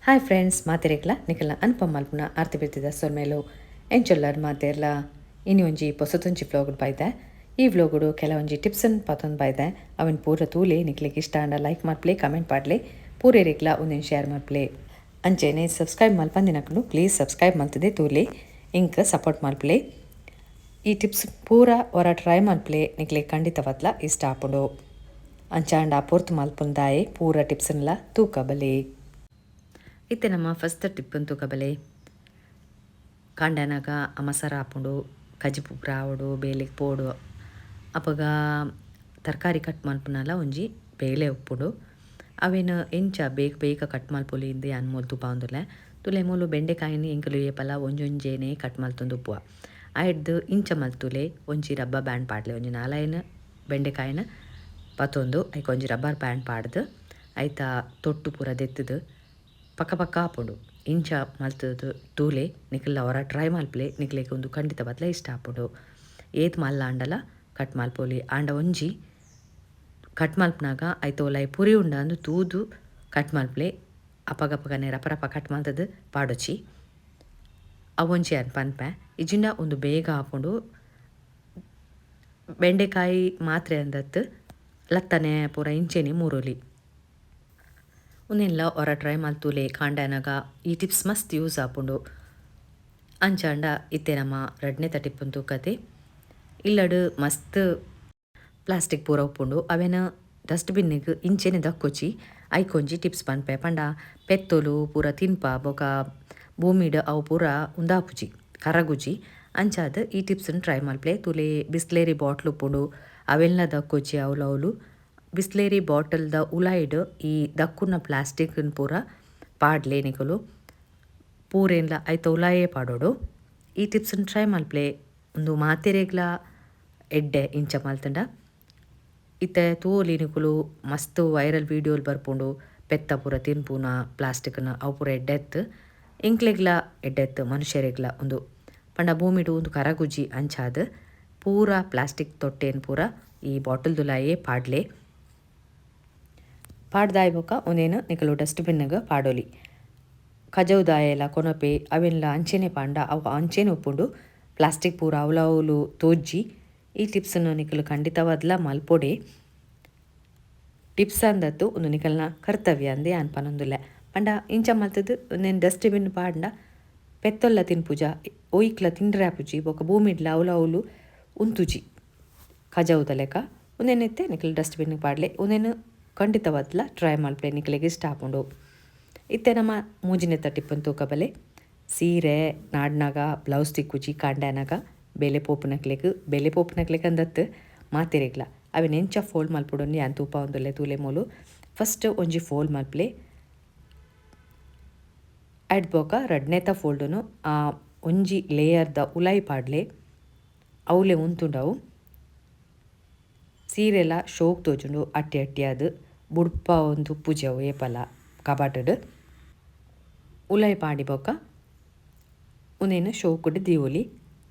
Hi friends ಮಾತೆರೆಗ್ಲ ನಿಕಲ್ನ ಅನುಪಮ ಮಲ್ಪುನ ಆರ್ತಿ ಬಿರ್ತಿದ ಸೊಲ್ಮೇಲು ಎಂಚೊಲ್ಲರ್ ಮಾತೆರ್ಲ ಇನಿ ಒಂಜಿ ಪೊಸತೊಂಜಿ ವ್ಲೋಗುಡು ಬೈದೆ ಈ ವ್ಲೋಗುಡು ಕೆಲವೊಂಜಿ ಟಿಪ್ಸನ್ನು ಪತೊಂದು ಬೈದೆ ಅವನ್ ಪೂರ ತೂಲೆ ನಿಕ್ಲಿಗೆ ಇಷ್ಟ ಅಂಡ ಲೈಕ್ ಮಾಡ್ಪ್ಲೆ ಕಮೆಂಟ್ ಪಾಡ್ಲೆ ಪೂರೇರೆಗ್ಲ ಒಂದೇನು ಶೇರ್ ಮಾಡ್ಪ್ಲೆ ಅಂಚೆನೆ ಸಬ್ಸ್ಕ್ರೈಬ್ ಮಲ್ಪಂದಿನಕ್ಕನು ಪ್ಲೀಸ್ ಸಬ್ಸ್ಕ್ರೈಬ್ ಮಲ್ತದೆ ತೂಲೆ ಇಂಕ್ ಸಪೋರ್ಟ್ ಮಲ್ಪ್ಲೆ ಈ ಟಿಪ್ಸ್ ಪೂರ ಹೊರ ಟ್ರೈ ಮಲ್ಪ್ಲೆ ನಿಕ್ಲಿಗೆ ಖಂಡಿತವತ್ಲ ಇಷ್ಟ ಆಪುಂಡು ಅಂಚಾಂಡ ಪೊರ್ತು ಮಲ್ಪುಂದಾಯೆ ಪೂರ ಟಿಪ್ಸನ್ಲ ತೂಕಬಲೆ ಇತ್ತೆ ನಮ್ಮ ಫಸ್ಟ್ ಟಿಪ್ ತೂಕಬಲೆ ಕಾಂಡನಾಗ ಮಸಾರ ಹಾಪುಂಡು ಕಜ್ಜಿ ಪುಗ್ರ ಆವಡು ಬೇಲೆಗೆ ಪೋಡು ಅಪಗ ತರಕಾರಿ ಕಟ್ ಮಲ್ಪುನಲ ಒಂಜಿ ಬೇಲೆ ಉಪ್ಪುಂಡು ಅವೇನು ಎಂಚ ಬೇಗ ಕಟ್ ಮಲ್ಪೊಲಿ ಇಂದೆ ಅನ್ಮೂಲು ತುಪ್ಪ ಒಂದುಲೆ ತುಲೆ ಮೂಲು ಬೆಂಡೆಕಾಯಿನಿ ಎಂಕಲು ಏಪಲ ಒಂಜೊಂಜೇನೆ ಕಟ್ ಮಲ್ತೊಂದು ಉಪ್ಪುವ ಆಯ್ದು ಇಂಚ ಮಲ್ತುಲೆ ಒಂಜಿ ರಬ್ಬ ಬ್ಯಾಂಡ್ ಪಾಡ್ಲೆ ಒಂಜಿ ನಾಲಾಯಿನ ಬೆಂಡೆಕಾಯಿನ ಪತ್ತೊಂದು ಐಕ ಒಂಜಿ ರಬ್ಬರ್ ಬ್ಯಾಂಡ್ ಪಾಡ್ದು ಐತ ತೊಟ್ಟು ಪೂರ ದೆತ್ತದು ಪಕ್ಕ ಆಪುಂಡು ಇಂಚ ಮಲ್ತದು ತೂಲೆ ನಿಕಲ್ನ ಅವರ ಟ್ರೈ ಮಲ್ಪಲೆ ನಿಕ್ಲೆಗೆ ಒಂದು ಖಂಡಿತ ಬದಲ ಇಷ್ಟ ಆಪುಂಡು ಏತ್ ಮಲ್ಲ ಅಂಡಲ ಕಟ್ ಮಲ್ಪೊಲಿ ಆಂಡ ಒಂಜಿ ಕಟ್ ಮಲ್ಪನಾಗ ಐತ ಒಲಾಯಿ ಪುರಿ ಉಂಡ ಅಂದು ತೂದು ಕಟ್ ಮಲ್ಪಲೆ ಅಪಗಪಗನೆ ರಪರಪ ಕಟ್ ಮಲ್ತದು ಪಾಡೊಚ್ಚಿ ಅವೊಂಜಿ ಅನ್ ಪನ್ಪೆ ಇಜಿಂಡ ಒಂದು ಬೇಗ ಆಪುಂಡು ಬೆಂಡೆಕಾಯಿ ಮಾತ್ರೆ ಅಂದತ್ತು ಲತ್ತನೆ ಪೂರ ಇಂಚೆನೆ ಮೂರೋಲಿ ಉನ್ನೆಲ್ಲ ಹೊರ ಟ್ರೈ ಮಲ್ತೂಲೆ ಕಾಂಡನಾಗ ಈ ಟಿಪ್ಸ್ ಮಸ್ತ್ ಯೂಸ್ ಆಪುಂಡು ಅಂಚಾಂಡ ಇತ್ತೆ ನಮ್ಮ ರಡ್ನೆ ಟಿಪ್ಪನ್ ತೂಕತೆ ಇಲ್ಲಡು ಮಸ್ತ್ ಪ್ಲಾಸ್ಟಿಕ್ ಪೂರ ಉಪ್ಪುಂಡು ಅವೇನ ಡಸ್ಟ್ಬಿನ್ನಿಗೆ ಇಂಚೆನೆ ದಕ್ಕೊಚ್ಚಿ ಐಕೊಂಜಿ ಟಿಪ್ಸ್ ಪನ್ಪೆ ಪಂಡ ಪೆತ್ತೊಲು ಪೂರ ತಿನ್ಪ ಬೊಕ ಭೂಮಿಡ್ ಅವು ಪೂರ ಉಂದಾಪುಜಿ ಕರಗುಜಿ ಅಂಚಾದ ಈ ಟಿಪ್ಸನ್ನು ಟ್ರೈ ಮಲ್ಪಲೆ ತುಲೆ ಬಿಸ್ಲೇರಿ ಬಾಟ್ಲ್ ಉಪ್ಪುಂಡು ಅವೆಲ್ಲ ದಕ್ಕೊಚ್ಚಿ ಅವಲವಲು ಬಿಸ್ಲೇರಿ ಬಾಟಲ್ದ ಉಲಾಯ್ಡ್ ಈ ದಕ್ಕುನ ಪ್ಲಾಸ್ಟಿಕ್ ಪೂರ ಪಾಡ್ಲೆ ನಿಕಲು ಪೂರೆನ್ಲ ಐತ ಉಲಾಯೇ ಪಾಡೋಡು ಈ ಟಿಪ್ಸನ್ನು ಟ್ರೈ ಮಲ್ಪಲೆ ಒಂದು ಮಾತೆರೆಗ್ಲ ಎಡ್ಡೆ ಇಂಚ ಮಲ್ತಂಡ ಇತ್ತೆ ತೂಲಿ ನಿಕುಲು ಮಸ್ತ್ ವೈರಲ್ ವೀಡಿಯೋಲ್ ಬರ್ಪುಂಡು ಪೆತ್ತ ಪೂರ ತಿನ್ಪುನ ಪ್ಲಾಸ್ಟಿಕ್ನ ಅವು ಪೂರ ಎಡ್ಡೆತ್ತು ಇಂಕ್ಲೆಗ್ಲ ಎಡ್ಡೆತ್ತು ಮನುಷ್ಯರೆಗ್ಲ ಒಂದು ಪಂಡ ಭೂಮಿಡು ಒಂದು ಕರಗುಜಿ ಅಂಚಾದ ಪೂರ ಪ್ಲಾಸ್ಟಿಕ್ ತೊಟ್ಟೆನ್ ಪೂರ ಈ ಬಾಟಲ್ದುಲಾಯೇ ಪಾಡ್ಲೆ ಪಾಡ್ದಾಯ್ ಬೊಕ ಒಂದೇನು ನಿಕಲು ಡಸ್ಟ್ಬಿನ್ಗೆ ಪಾಡೋಲಿ ಕಜವುದಾಯೆಲ್ಲ ಕೊನಪೆ ಅವೆಲ್ಲ ಅಂಚೆನೆ ಪಾಂಡ ಅವು ಅಂಚೆನೆ ಉಪ್ಪುಂಡು ಪ್ಲಾಸ್ಟಿಕ್ ಪೂರ ಅವಲವಲು ತೋಜ್ಜಿ ಈ ಟಿಪ್ಸನ್ನು ನಿಕಲು ಖಂಡಿತವಾದ್ಲ ಮಲ್ಪೊಡೆ ಟಿಪ್ಸ್ ಅಂದತ್ತು ಒಂದು ನಿಕಲ್ನ ಕರ್ತವ್ಯ ಅಂದೆ ಅನ್ಪನೊಂದುಲ್ಲೆ ಪಂಡ ಇಂಚ ಮಲ್ತದ್ದು ನೇನು ಡಸ್ಟ್ಬಿನ್ ಪಾಂಡ ಪೆತ್ತೊಲ್ಲ ತಿನ್ಪುಜ ಒಯ್ಕ್ಲ ತಿಂಡ್ರೆ ಆಪುಜಿ ಬೊಕ ಭೂಮಿಡ್ಲ ಅವಲವಲು ಉಂತುಜಿ ಕಜವುದ ಲೆಕ್ಕ ಒಂದೇನೆತ್ತೆ ನಿಕಲು ಡಸ್ಟ್ಬಿನ್ಗೆ ಪಾಡ್ಲೆ ಒಂದೇನು ಖಂಡಿತವಾದ್ಲ ಟ್ರೈ ಮಲ್ಪಲೆ ನಿಕಲಿಗೆ ಇಷ್ಟ ಆಪುಂಡು ಇತ್ತೆ ನಮ್ಮ ಮೂಜಿನೆತ್ತ ಟಿಪ್ಪನ್ ತೂಕಬಲೆ ಸೀರೆ ನಾಡ್ನಾಗ ಬ್ಲೌಸ್ ತಿಕ್ಕುಜಿ ಕಾಂಡ್ಯಾನಾಗ ಬೆಲೆ ಪೋಪುನಕ್ಲೆಗ್ ಅಂದತ್ತು ಮಾತೆರೆಗ್ಲ ಅವೇನು ಎಂಚ ಫೋಲ್ಡ್ ಮಲ್ಪುಡೊಂದು ಯಾನ್ ತೂಪ ಒಂದುಲ್ಲೆ ತೂಲೆ ಮೂಲು ಫಸ್ಟ್ ಒಂಜಿ ಫೋಲ್ಡ್ ಮಲ್ಪಲೆ ಅಡ್ ಬೋಕ ರಡ್ನೆತ ಫೋಲ್ಡುನು ಆ ಒಂಜಿ ಲೇಯರ್ದ ಉಲಾಯಿ ಪಾಡ್ಲೆ ಅವಲೆ ಉಂತುಂಡವು ಸೀರೆಲ ಶೋಕ್ ತೋಜುಂಡು ಅಟ್ಟಿ ಅದು ಬುಡ್ಪ ಒಂದು ಪೂಜೆವು ಏಪಲ ಕಬಾಟಡ್ ಉಲಾಯಿ ಪಾಡಿ ಬೊಕ್ಕ ಉನೇನು ಶೋಕುಡು ದೀವೊಲಿ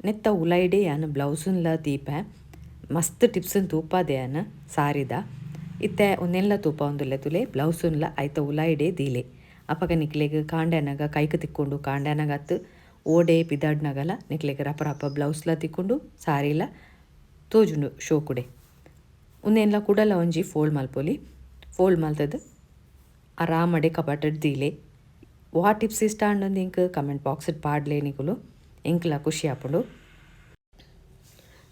ನೆತ್ತ ಉಲಾಯಿಡೆ ಯಾನು ಬ್ಲೌಸುನ್ಲ ದೀಪೆ ಮಸ್ತ್ ಟಿಪ್ಸನ್ ತೂಪದೆ ಯಾನು ಸಾರಿದ ಇತ್ತೆ ಒಂದೆಲ್ಲ ತೂಪ ಒಂದುಲ್ಲೆ ತುಲೆ ಬ್ಲೌಸುನ್ಲ ಐತ ಉಲಾಯಿಡೆ ದೀಲೆ ಅಪಗ ನಿಕ್ಲೆಗ್ ಕಾಂಡ್ಯಾನಾಗ ಕೈಕ ತಿಕ್ಕೊಂಡು ಕಾಂಡ್ಯಾನಾಗ ಅತ್ತು ಓಡೆ ಪಿದಾಡ್ನಾಗಲ ನಿಕ್ಲೆಗ್ ರಪ ಬ್ಲೌಸ್ಲ ತಿಕ್ಕೊಂಡು ಸಾರಿಲ ತೋಜುಂಡು ಶೋಕುಡೆ ಉನ್ನೆಲ್ಲ ಕುಡಲ ಒಂಜಿ ಫೋಲ್ಡ್ ಮಲ್ಪೊಲಿ ಫೋಲ್ಡ್ ಮಲ್ತದ್ದು ಆರಾಮಡೆ ಕಬಾಟಡ್ ದೀಲೆ ವಾ ಟಿಪ್ಸ್ ಇಷ್ಟ ಅಂಡೊಂದು ಇಂಕ್ ಕಮೆಂಟ್ ಬಾಕ್ಸಡ್ ಪಾಡ್ಲೆ ನಿಕುಲು ಇಂಕ್ಲ ಖುಷಿ ಆಪುಂಡು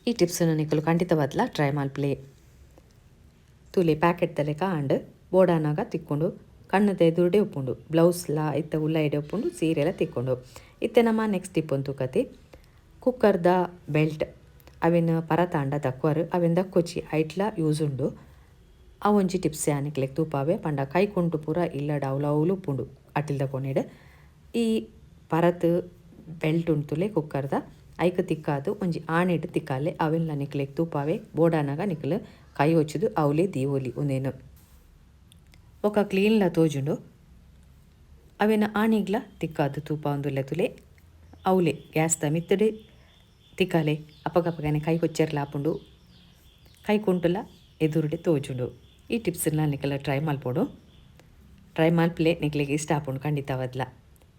ಈ ಟಿಪ್ಸನ್ನು ನಿಕಲು ಖಂಡಿತವಾದ್ಲ ಟ್ರೈ ಮಲ್ಪಲೆ ತುಲೆ ಪ್ಯಾಕೆಟ್ ತಲೆಕ ಆಂಡ್ ಬೋಡಾನಾಗ ತಿಕ್ಕೊಂಡು ಕಣ್ಣದ ಎದುರುಡೆ ಉಪ್ಪುಂಡು ಬ್ಲೌಸ್ಲ ಇತ್ತ ಉಲ್ಲಾಯಿಡೆ ಉಪ್ಪುಂಡು ಸೀರೆಲ ತಿಕ್ಕೊಂಡು ಇತ್ತೆ ನಮ್ಮ ನೆಕ್ಸ್ಟ್ ಟಿಪ್ ಒಂದು ಕತೆ ಕುಕ್ಕರ್ದ ಬೆಲ್ಟ್ ಅವೇನು ಪರತಾಂಡ ದಕ್ವರ್ ಅವೆನ್ ದಕ್ಕೊಚ್ಚಿ ಐಟ್ಲ ಯೂಸ್ ಉಂಡು ಆ ಒಂಜಿ ಟಿಪ್ಸ್ ಯಾನಿಕ್ಲೆಗ್ ತೂಪಾವೆ ಪಂಡ ಕೈ ಕೊಂಟು ಪೂರ ಇಲ್ಲಡ ಅವಲವಲು ಉಪ್ಪುಂಡು ಅಟ್ಟಿಲ್ದ ಕೊನೆಡ್ ಈ ಪರತ್ ಬೆಲ್ಟ್ ಉಂಟುಲೆ ಕುಕ್ಕರ್ದ ಐಕ ತಿಕ್ಕಾದು ಒಂಜಿ ಆಣೆಡ್ ತಿಕ್ಕಾಲೆ ಅವೆಲ್ಲ ನಿಕ್ಲೆಗ್ ತೂಪಾವೆ ಬೋಡಾನಾಗ ನಿಕ್ಲು ಕೈ ಹೊಚ್ಚುದು ಅವಲೆ ದೀವೊಲಿ ಒಂದೇನು ಒಕ್ಕ ಕ್ಲೀನ್ಲ ತೋಜುಂಡು ಅವೇನ ಆಣಿಗ್ಲ ತಿಕ್ಕಾದು ತೂಪ ಒಂದುಲ್ಲೆ ತುಲೆ ಅವಲೆ ಗ್ಯಾಸ್ದ ಮಿತ್ತಡೆ ತಿಕ್ಕಾಲೆ ಅಪಗಪಗನೆ ಕೈ ಕೊಚ್ಚರ್ಲ ಆಪುಂಡು ಕೈ ಕುಂಟುಲ ಎದುರುಡೆ ತೋಜುಂಡು ಈ ಟಿಪ್ಸನ್ನ ನಿಕಲ ಟ್ರೈ ಮಲ್ಪೊಡು ಟ್ರೈ ಮಲ್ಪಲೆ ನಿಕ್ಲಿಗೆ ಇಷ್ಟ ಆಪುಂಡು ಖಂಡಿತವದ್ಲ.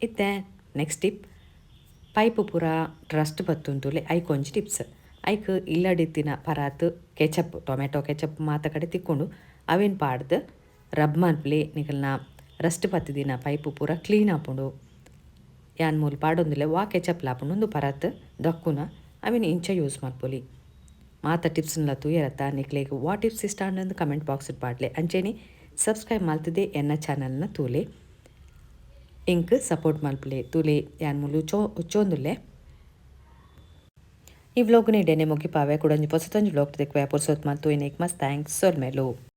ಇತ್ತೆ ನೆಕ್ಸ್ಟ್ ಟಿಪ್ ಪೈಪು ಪೂರ ಟ್ರಸ್ಟ್ ಬತ್ತುಂತುಲೆ ಐಕ್ ಒಂಜಿ ಟಿಪ್ಸ್. ಐಕ್ ಇಲ್ಲಡಿತ್ತಿನ ಪರಾತ್ ಕೆಚಪ್ ಟೊಮೆಟೊ ಕೆಚಪ್ ಮಾತ ಕಡೆ ತಿಕ್ಕೊಂಡು ಅವೇನು ಪಾಡ್ದು ರಬ್ ಮಲ್ಪಲೆ ನಿಕಲ್ನ ರಸ್ಟ್ ಬತ್ತಿದಿನ ಪೈಪು ಪೂರ ಕ್ಲೀನ್ ಆಪುಂಡು. ಯಾನ್ ಮೂಲು ಪಾಡೊಂದಿಲ್ಲ ವಾ ಕೆಚಪ್ ಲಾಪುಂಡು ಒಂದು ಪರಾತ್ ದಕ್ಕುನ ಅವೇನು ಇಂಚ ಯೂಸ್ ಮಲ್ಪೊಲಿ. ಮಾತ ಟಿಪ್ಸ್ನ ತೂಯರತ್ತ ನಿಕ್ಲೆಗ್ ವಾ ಟಿಪ್ಸ್ ಇಷ್ಟ ಅನ್ನೊಂದು ಕಮೆಂಟ್ ಬಾಕ್ಸ್ ಪಾಡ್ಲೆ ಅಂಚೆನೆ ಸಬ್ಸ್ಕ್ರೈಬ್ ಮಲ್ತದೆ ಎನ್ನ ಚಾನಲ್ನ ತೂಲೆ ಇಂಕ್ ಸಪೋರ್ಟ್ ಮಲ್ಪಲೆ ತೂಲೆ ಯಾನ್ ಮೂಲು ಉಚ್ಚೊಂದುಲ್ಲೆ. ಈ ವ್ಲಾಗ್ನ ಇಡೇನೆ ಮುಗಿಪಾವೆ ಕೂಡ ಹೊಸತೊಂಜಿ ವ್ಲಾಗ್ ತೆಕ್ವೆ ಪುರ್ಸೊತ್ ಮಲ್ತು ಏನೇಕ್ ಮಸ್ತ್ ಥ್ಯಾಂಕ್ಸ್ ಸೊಲ್ಮೆಲು.